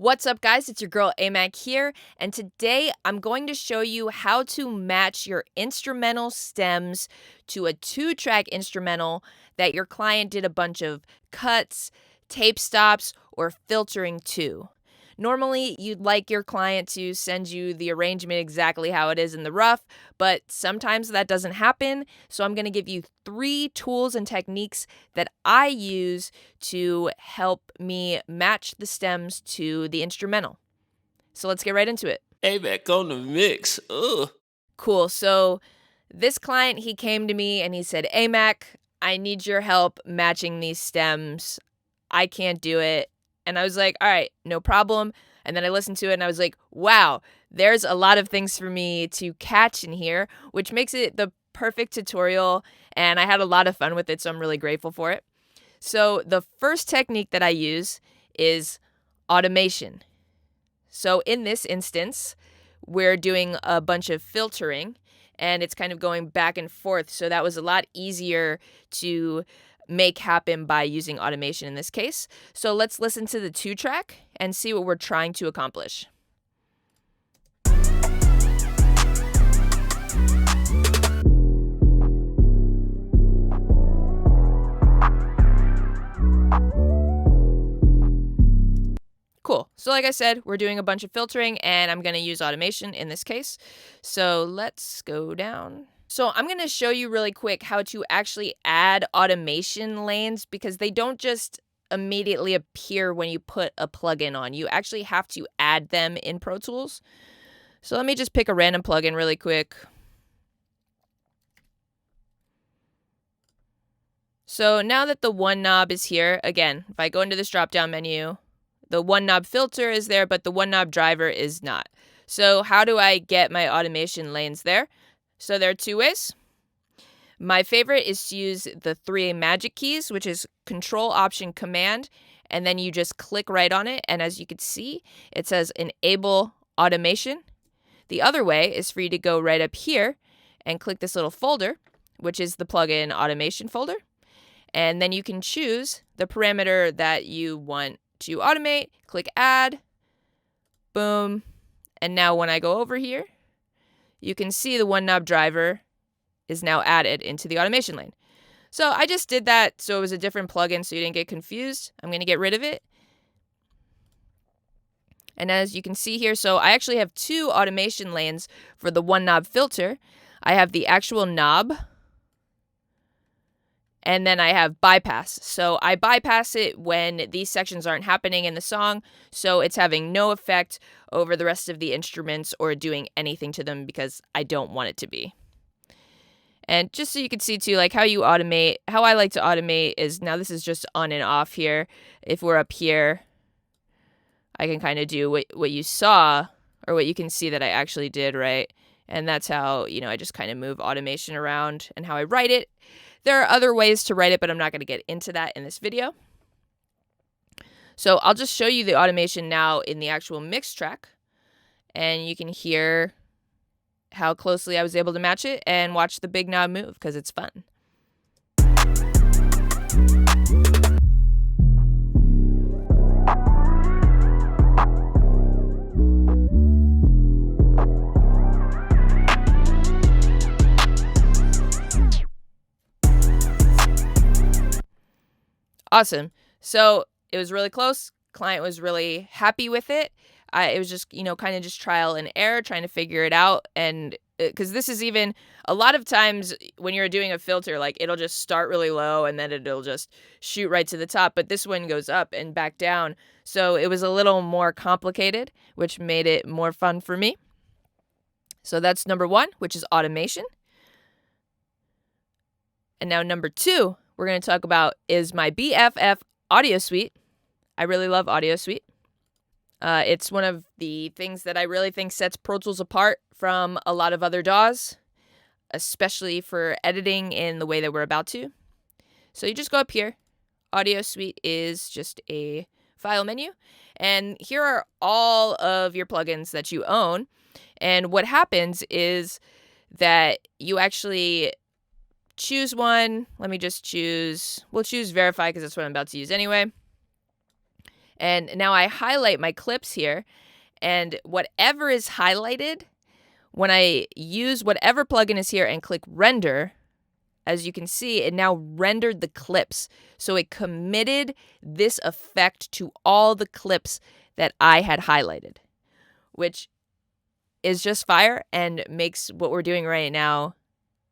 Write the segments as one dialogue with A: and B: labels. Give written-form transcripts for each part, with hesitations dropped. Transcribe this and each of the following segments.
A: What's up, guys? It's your girl Amac here, and today I'm going to show you how to match your instrumental stems to a 2-track instrumental that your client did a bunch of cuts, tape stops, or filtering to. Normally, you'd like your client to send you the arrangement exactly how it is in the rough, but sometimes that doesn't happen. So I'm going to give you 3 tools and techniques that I use to help me match the stems to the instrumental. So let's get right into it.
B: Hey, back on the mix. Ugh.
A: Cool. So this client, he came to me and he said, "Amac, I need your help matching these stems. I can't do it." And I was like, "All right, no problem." And then I listened to it and I was like, wow, there's a lot of things for me to catch in here, which makes it the perfect tutorial. And I had a lot of fun with it, so I'm really grateful for it. So the first technique that I use is automation. So in this instance, we're doing a bunch of filtering and it's kind of going back and forth. So that was a lot easier to make happen by using automation in this case. So let's listen to the 2-track and see what we're trying to accomplish. Cool. So like I said, we're doing a bunch of filtering and I'm going to use automation in this case. So let's go down. So I'm going to show you really quick how to actually add automation lanes because they don't just immediately appear when you put a plugin on. You actually have to add them in Pro Tools. So let me just pick a random plugin really quick. So now that the one knob is here, again, if I go into this drop-down menu, the one knob filter is there, but the one knob driver is not. So how do I get my automation lanes there? So there are 2 ways. My favorite is to use the 3 magic keys, which is Control, Option, Command, and then you just click right on it. And as you can see, it says Enable Automation. The other way is for you to go right up here and click this little folder, which is the plugin automation folder. And then you can choose the parameter that you want to automate, click Add, boom. And now when I go over here, you can see the one knob driver is now added into the automation lane. So I just did that so it was a different plugin so you didn't get confused. I'm going to get rid of it. And as you can see here, so I actually have 2 automation lanes for the one knob filter. I have the actual knob, and then I have bypass. So I bypass it when these sections aren't happening in the song, so it's having no effect over the rest of the instruments or doing anything to them because I don't want it to be. And just so you can see too, like how you automate, how I like to automate is, now this is just on and off here. If we're up here, I can kind of do what you saw, or what you can see that I actually did, right? And that's how, I just kind of move automation around and how I write it. There are other ways to write it, but I'm not going to get into that in this video. So I'll just show you the automation now in the actual mix track. And you can hear how closely I was able to match it and watch the big knob move because it's fun. Awesome. So it was really close. Client was really happy with it. It was just, kind of just trial and error, trying to figure it out. And because this is even a lot of times when you're doing a filter, like it'll just start really low and then it'll just shoot right to the top. But this one goes up and back down. So it was a little more complicated, which made it more fun for me. So that's number 1, which is automation. And now number 2, we're going to talk about is my BFF Audio Suite. I really love Audio Suite. It's one of the things that I really think sets Pro Tools apart from a lot of other DAWs, especially for editing in the way that we're about to. So you just go up here. Audio Suite is just a file menu. And here are all of your plugins that you own. And what happens is that you actually choose one. Let me just choose, we'll choose Verify because that's what I'm about to use anyway. And now I highlight my clips here, and whatever is highlighted, when I use whatever plugin is here and click render, as you can see, it now rendered the clips. So it committed this effect to all the clips that I had highlighted, which is just fire and makes what we're doing right now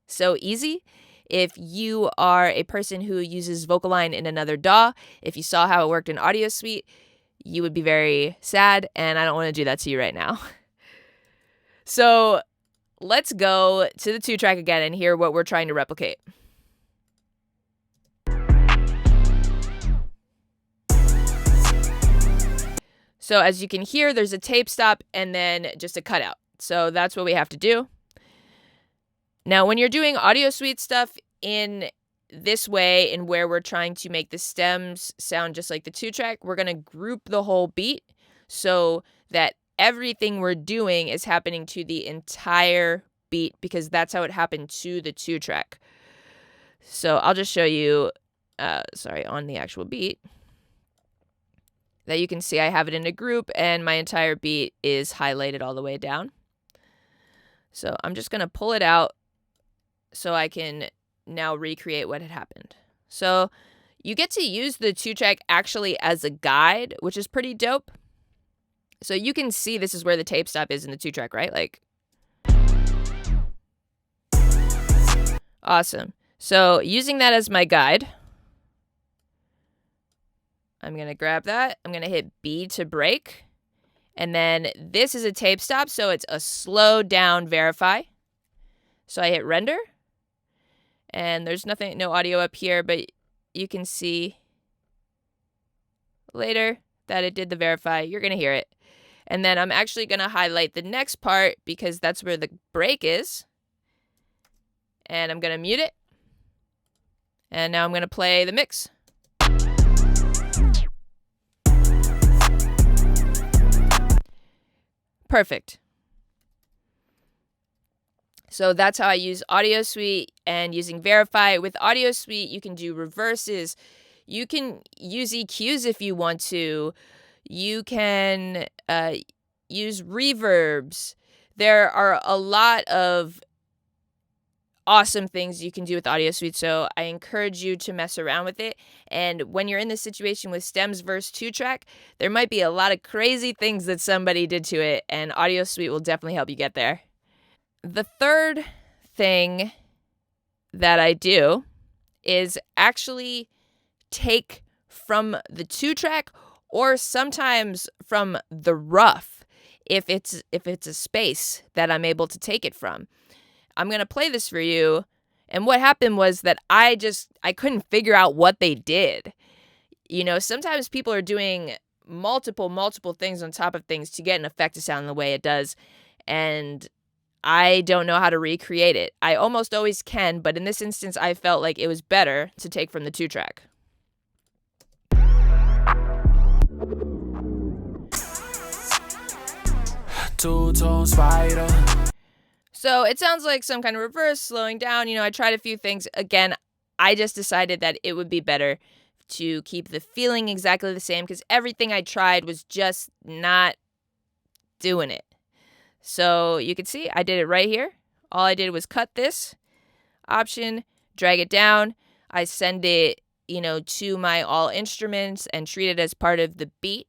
A: so easy. If you are a person who uses VocalLine in another DAW, if you saw how it worked in Audio Suite, you would be very sad, and I don't want to do that to you right now. So let's go to the 2-track again and hear what we're trying to replicate. So as you can hear, there's a tape stop and then just a cutout. So that's what we have to do. Now, when you're doing Audio Suite stuff in this way, and where we're trying to make the stems sound just like the 2-track, we're going to group the whole beat so that everything we're doing is happening to the entire beat, because that's how it happened to the 2-track. So I'll just show you, on the actual beat, that you can see I have it in a group and my entire beat is highlighted all the way down. So I'm just going to pull it out so I can now recreate what had happened. So you get to use the 2-track actually as a guide, which is pretty dope. So you can see this is where the tape stop is in the 2-track, right? Like, awesome. So using that as my guide, I'm going to grab that. I'm going to hit B to break. And then this is a tape stop, so it's a slow down verify. So I hit render. And there's no audio up here, but you can see later that it did the verify. You're going to hear it. And then I'm actually going to highlight the next part because that's where the break is. And I'm going to mute it. And now I'm going to play the mix. Perfect. So that's how I use Audio Suite and using Verify. With Audio Suite, you can do reverses. You can use EQs if you want to. You can use reverbs. There are a lot of awesome things you can do with Audio Suite, so I encourage you to mess around with it. And when you're in this situation with stems versus 2-track, there might be a lot of crazy things that somebody did to it, and Audio Suite will definitely help you get there. The third thing that I do is actually take from the 2-track, or sometimes from the rough, if it's a space that I'm able to take it from. I'm going to play this for you. And what happened was that I couldn't figure out what they did. You know, sometimes people are doing multiple things on top of things to get an effect to sound the way it does. And I don't know how to recreate it. I almost always can, but in this instance, I felt like it was better to take from the 2-track. Two-tone spider. So it sounds like some kind of reverse, slowing down. You know, I tried a few things. Again, I just decided that it would be better to keep the feeling exactly the same because everything I tried was just not doing it. So you can see I did it right here. All I did was cut this option, drag it down. I send it, to my all instruments and treat it as part of the beat.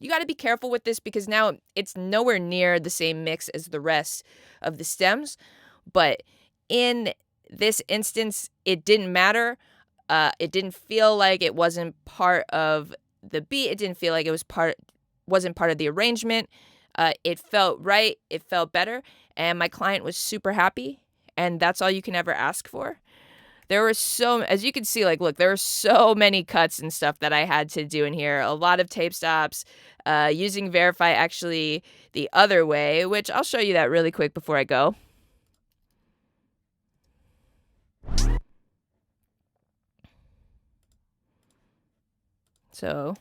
A: You got to be careful with this because now it's nowhere near the same mix as the rest of the stems. But in this instance, it didn't matter. It didn't feel like it wasn't part of the beat. It didn't feel like it wasn't part of the arrangement. It felt right. It felt better. And my client was super happy. And that's all you can ever ask for. There were as you can see, look, there were so many cuts and stuff that I had to do in here. A lot of tape stops, using Verify actually the other way, which I'll show you that really quick before I go. So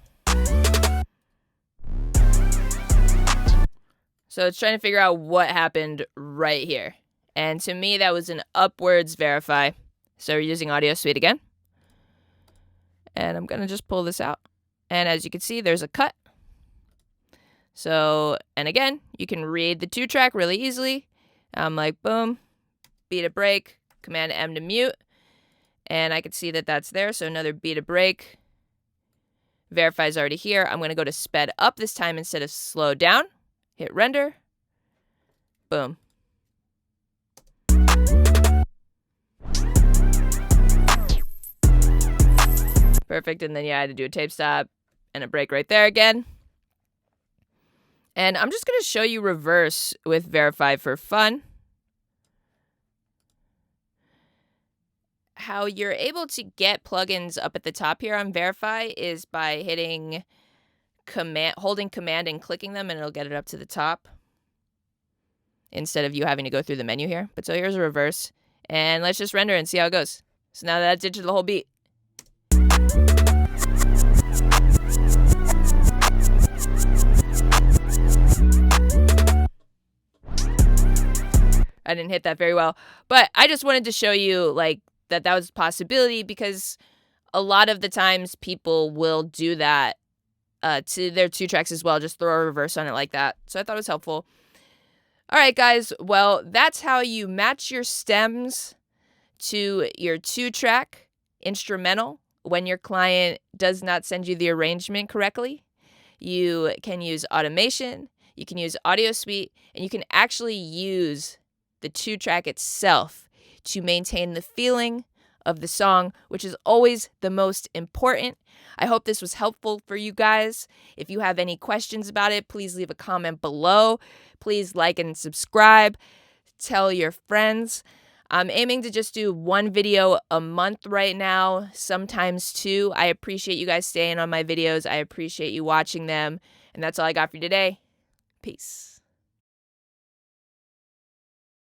A: it's trying to figure out what happened right here. And to me, that was an upwards Verify. So we're using Audio Suite again. And I'm going to just pull this out. And as you can see, there's a cut. So, and again, you can read the 2-track really easily. I'm like, boom, beat a break, Command M to mute. And I can see that that's there. So another beat a break. Verify is already here. I'm going to go to sped up this time instead of slow down. Hit render. Boom. Perfect. And then, yeah, I had to do a tape stop and a break right there again. And I'm just going to show you reverse with Verify for fun. How you're able to get plugins up at the top here on Verify is by hitting holding Command and clicking them, and it'll get it up to the top instead of you having to go through the menu here. But so here's a reverse, and let's just render and see how it goes. So now that I did the whole beat. I didn't hit that very well, but I just wanted to show you like that was a possibility, because a lot of the times people will do that to their 2-tracks as well, just throw a reverse on it like that. So I thought it was helpful. All right, guys. Well, that's how you match your stems to your 2-track instrumental when your client does not send you the arrangement correctly. You can use automation, you can use Audio Suite, and you can actually use the 2-track itself to maintain the feeling of the song, which is always the most important. I hope this was helpful for you guys. If you have any questions about it, please leave a comment below. Please like and subscribe. Tell your friends. I'm aiming to just do 1 video a month right now, sometimes 2. I appreciate you guys staying on my videos. I appreciate you watching them. And that's all I got for you today. Peace.